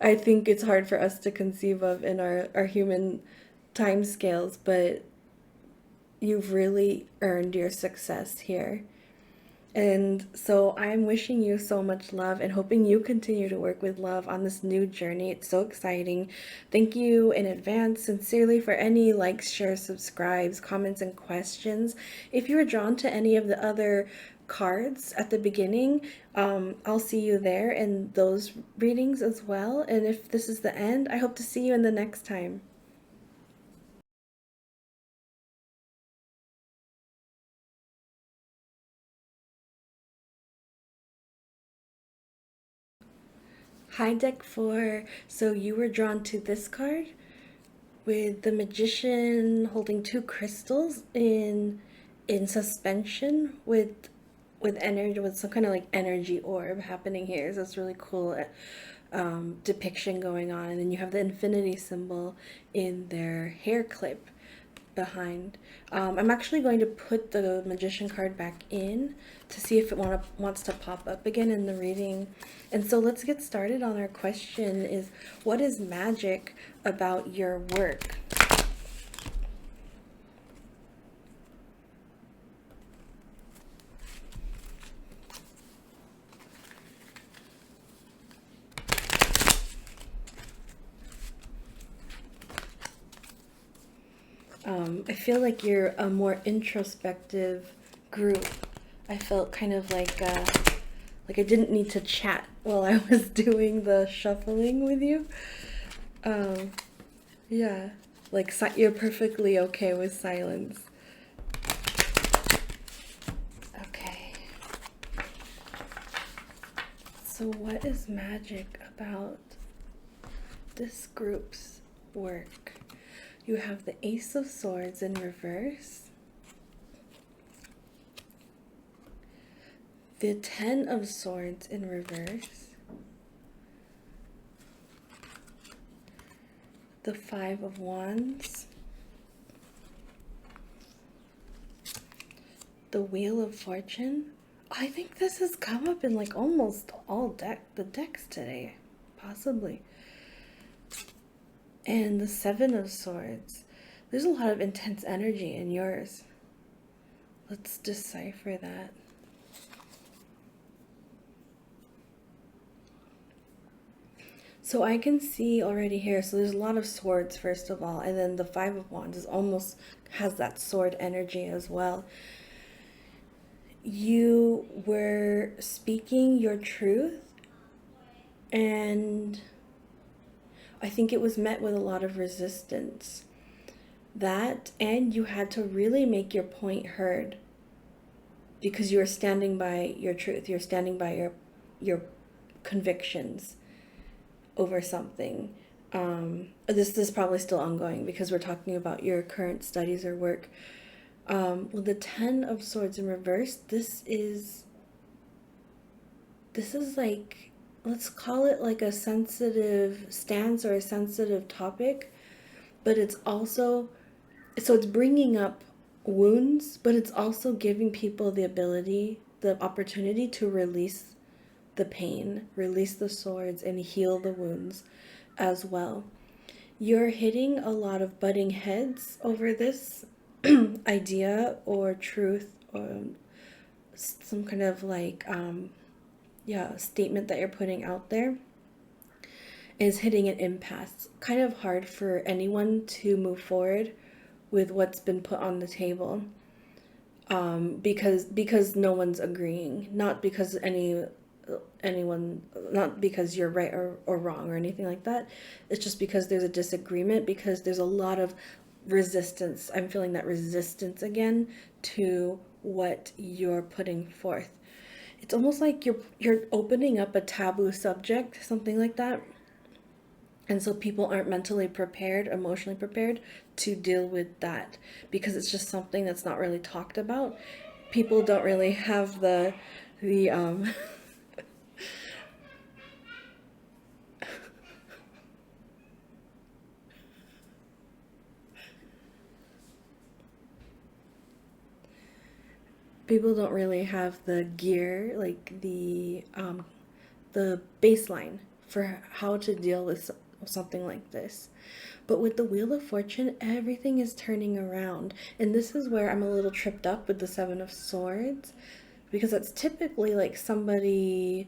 I think it's hard for us to conceive of in our human time scales, but you've really earned your success here. And so I'm wishing you so much love and hoping you continue to work with love on this new journey. It's so exciting. Thank you in advance, sincerely, for any likes, shares, subscribes, comments, and questions. If you were drawn to any of the other cards at the beginning, I'll see you there in those readings as well. And if this is the end, I hope to see you in the next time. Hi, deck 4. So you were drawn to this card with the Magician holding two crystals in suspension with energy, with some kind of like energy orb happening here. So it's really cool depiction going on. And then you have the infinity symbol in their hair clip. behind. I'm actually going to put the magician card back in to see if it wants to pop up again in the reading. And so let's get started on our question is, what is magic about your work? I feel like you're a more introspective group. I felt kind of like I didn't need to chat while I was doing the shuffling with you. Yeah, like you're perfectly okay with silence. Okay. So what is magic about this group's work? You have the Ace of Swords in reverse, the Ten of Swords in reverse, the Five of Wands, the Wheel of Fortune. I think this has come up in like almost all the decks today, possibly. And the Seven of Swords. There's a lot of intense energy in yours. Let's decipher that. So I can see already here, so there's a lot of swords first of all, and then the Five of Wands is almost has that sword energy as well. You were speaking your truth, and I think it was met with a lot of resistance. That, and you had to really make your point heard because you are standing by your truth. You're standing by your convictions over something. This is probably still ongoing because we're talking about your current studies or work. With the Ten of Swords in reverse, this is like, let's call it like a sensitive stance or a sensitive topic, but it's also, so it's bringing up wounds, but it's also giving people the opportunity to release the pain, release the swords, and heal the wounds as well. You're hitting a lot of butting heads over this idea or truth or some kind of like statement that you're putting out there is hitting an impasse. Kind of hard for anyone to move forward with what's been put on the table, because no one's agreeing, not because anyone, not because you're right or wrong or anything like that. It's just because there's a disagreement, because there's a lot of resistance. I'm feeling that resistance again to what you're putting forth. It's almost like you're opening up a taboo subject, something like that. And so people aren't mentally prepared, emotionally prepared to deal with that because it's just something that's not really talked about. People don't really have the people don't really have the gear, like the baseline for how to deal with something like this. But with the Wheel of Fortune, everything is turning around. And this is where I'm a little tripped up with the Seven of Swords, because that's typically like something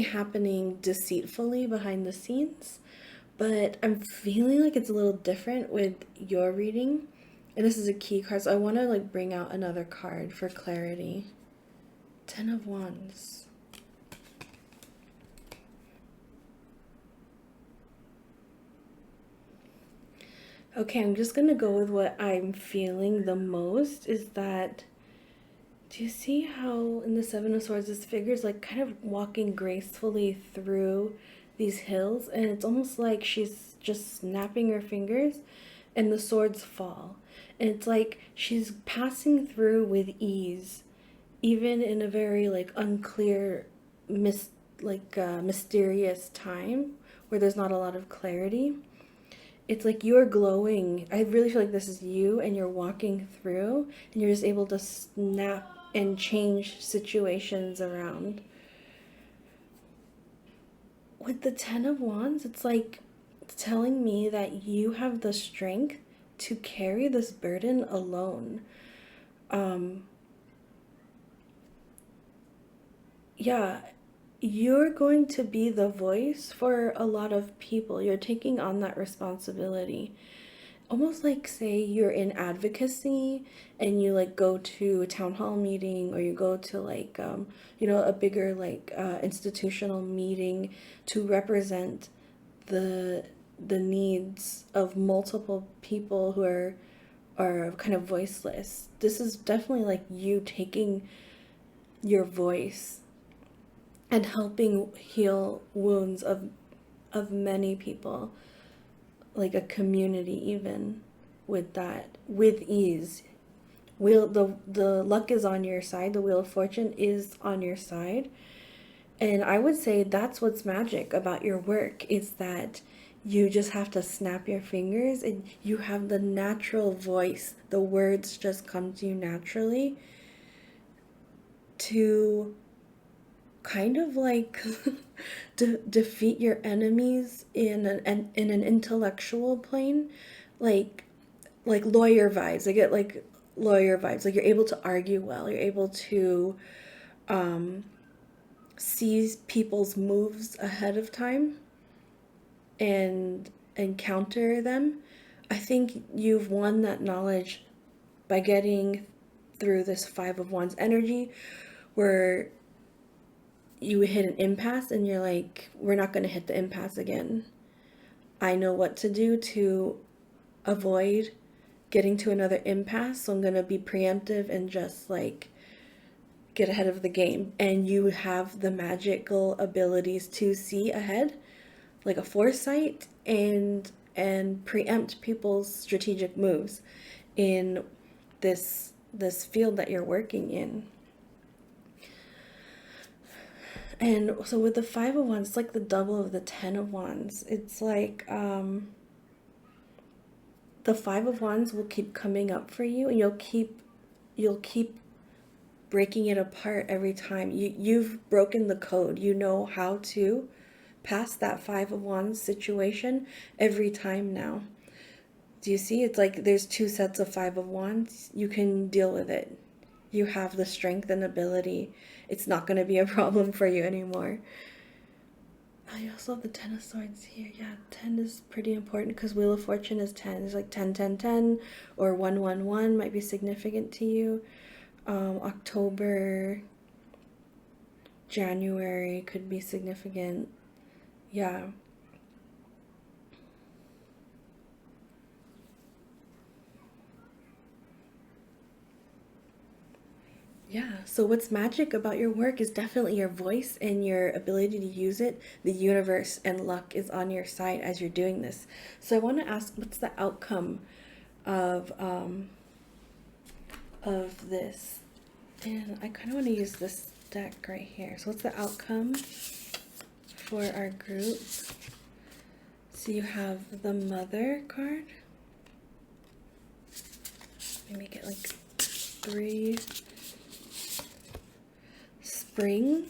happening deceitfully behind the scenes. But I'm feeling like it's a little different with your reading. And this is a key card, so I want to like bring out another card for clarity. Ten of Wands. Okay, I'm just gonna go with what I'm feeling the most is that, do you see how in the Seven of Swords this figure's like kind of walking gracefully through these hills, and it's almost like she's just snapping her fingers and the swords fall. And it's like she's passing through with ease, even in a very like unclear, mysterious time where there's not a lot of clarity. it's like you're glowing. I really feel like this is you and you're walking through and you're just able to snap and change situations around. With the Ten of Wands, it's like telling me that you have the strength to carry this burden alone. Um, yeah, you're going to be the voice for a lot of people. You're taking on that responsibility. Almost like, say you're in advocacy and you like go to a town hall meeting, or you go to like a bigger like institutional meeting to represent the needs of multiple people who are kind of voiceless. This is definitely like you taking your voice and helping heal wounds of many people, like a community, even with that, with ease. The luck is on your side, the wheel of fortune is on your side. And I would say that's what's magic about your work, is that you just have to snap your fingers and you have the natural voice. The words just come to you naturally to kind of like defeat your enemies in an intellectual plane, like lawyer vibes. I get like lawyer vibes. Like you're able to argue well. You're able to see people's moves ahead of time and counter them. I think you've won that knowledge by getting through this Five of Wands energy, where you hit an impasse and you're like, we're not going to hit the impasse again. I know what to do to avoid getting to another impasse, so I'm going to be preemptive and just like get ahead of the game. And you have the magical abilities to see ahead, like a foresight, and preempt people's strategic moves in this field that you're working in. And so with the Five of Wands, it's like the double of the Ten of Wands. It's like the Five of Wands will keep coming up for you, and you'll keep breaking it apart every time. You've broken the code. You know how to pass that Five of Wands situation every time now. Do you see? It's like there's two sets of Five of Wands. You can deal with it. You have the strength and ability. It's not going to be a problem for you anymore. I also have the Ten of Swords here. Yeah, 10 is pretty important because Wheel of Fortune is 10. It's like 10, 10, 10, or 1, 1, 1 might be significant to you. October, January could be significant. Yeah. Yeah, so what's magic about your work is definitely your voice and your ability to use it. The universe and luck is on your side as you're doing this. So I want to ask, what's the outcome of this? And I kind of want to use this deck right here. So what's the outcome for our group? So you have the Mother card. Let me get like 3. Spring.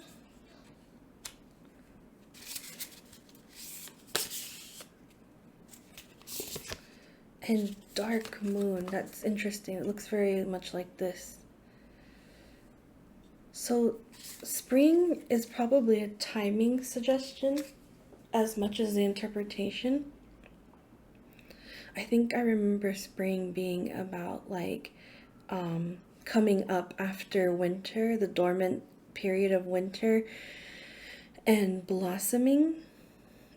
And Dark Moon. That's interesting. It looks very much like this. So spring is probably a timing suggestion as much as the interpretation. I think I remember spring being about like coming up after winter, the dormant period of winter, and blossoming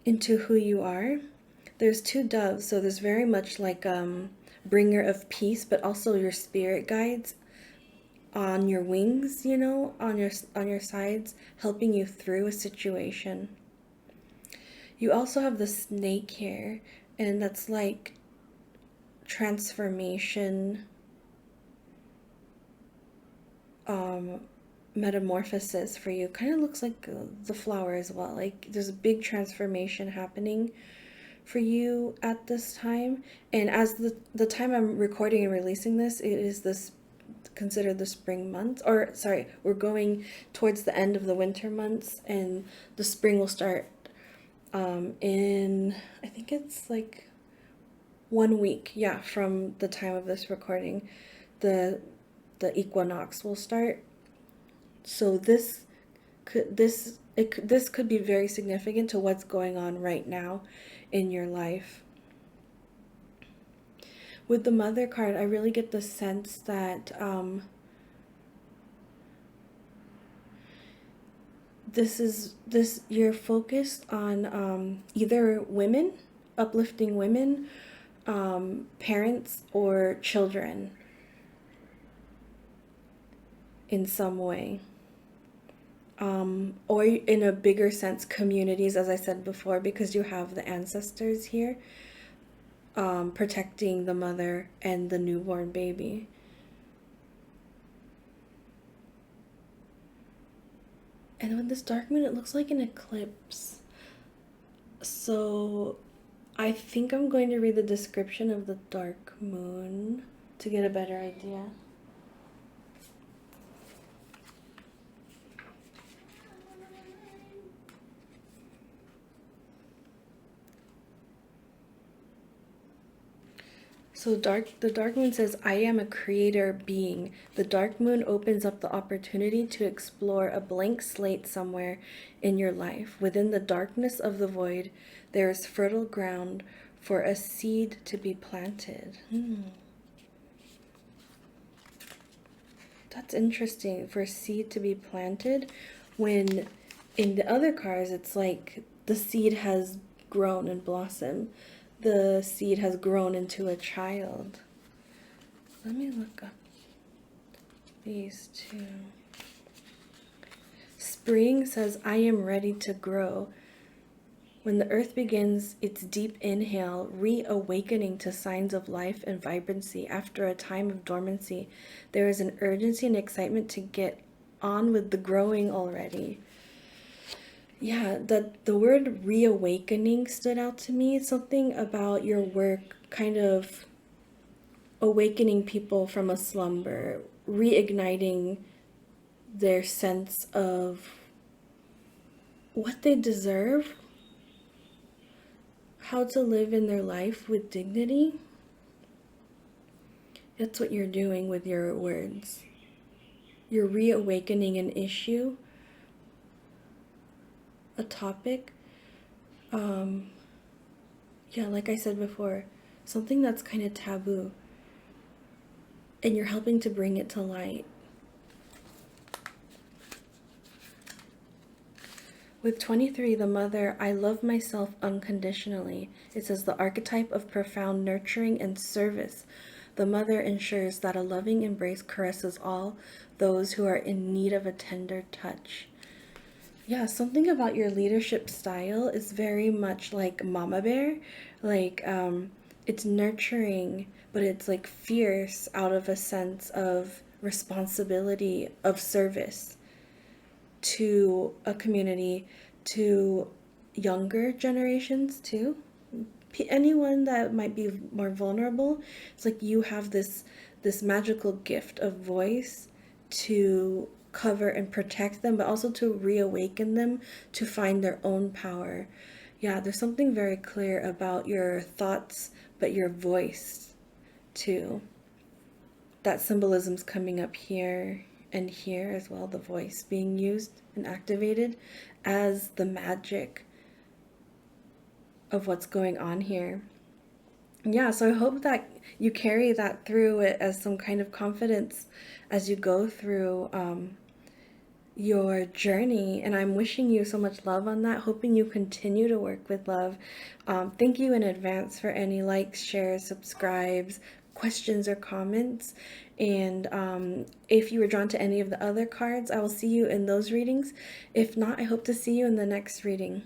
into who you are. There's 2 doves, so there's very much like bringer of peace, but also your spirit guides on your wings, you know, on your sides, helping you through a situation. You also have the snake here, and that's like transformation, metamorphosis for you. Kind of looks like the flower as well. Like there's a big transformation happening for you at this time. And as the time I'm recording and releasing this, it is this considered the spring months, or sorry, we're going towards the end of the winter months, and the spring will start in, I think it's like 1 week, yeah, from the time of this recording, the equinox will start. So this could be very significant to what's going on right now in your life. With the Mother card, I really get the sense that you're focused on either women, uplifting women, parents, or children in some way. Or in a bigger sense, communities, as I said before, because you have the ancestors here, protecting the mother and the newborn baby. And with this dark moon, it looks like an eclipse. So I think I'm going to read the description of the dark moon to get a better idea. So the dark moon says, I am a creator being. The dark moon opens up the opportunity to explore a blank slate somewhere in your life. Within the darkness of the void, there is fertile ground for a seed to be planted. That's interesting, for a seed to be planted, when in the other cards, it's like the seed has grown and blossomed. The seed has grown into a child. Let me look up these two. Spring says, I am ready to grow. When the earth begins its deep inhale, reawakening to signs of life and vibrancy after a time of dormancy, there is an urgency and excitement to get on with the growing already. Yeah, the word reawakening stood out to me. Something about your work kind of awakening people from a slumber, reigniting their sense of what they deserve, how to live in their life with dignity. That's what you're doing with your words. You're reawakening an issue, a topic. Yeah, like I said before, something that's kind of taboo, and you're helping to bring it to light. With 23, the mother, I love myself unconditionally. It says the archetype of profound nurturing and service. The mother ensures that a loving embrace caresses all those who are in need of a tender touch. Yeah, something about your leadership style is very much like Mama Bear. Like, it's nurturing, but it's like fierce out of a sense of responsibility, of service to a community, to younger generations too. Anyone that might be more vulnerable, it's like you have this magical gift of voice to cover and protect them, but also to reawaken them to find their own power. Yeah, there's something very clear about your thoughts, but your voice too. That symbolism's coming up here and here as well, the voice being used and activated as the magic of what's going on here. Yeah, so I hope that you carry that through it as some kind of confidence as you go through your journey, and I'm wishing you so much love on that, hoping you continue to work with love. Thank you in advance for any likes, shares, subscribes, questions, or comments. And if you were drawn to any of the other cards, I will see you in those readings. If not, I hope to see you in the next reading.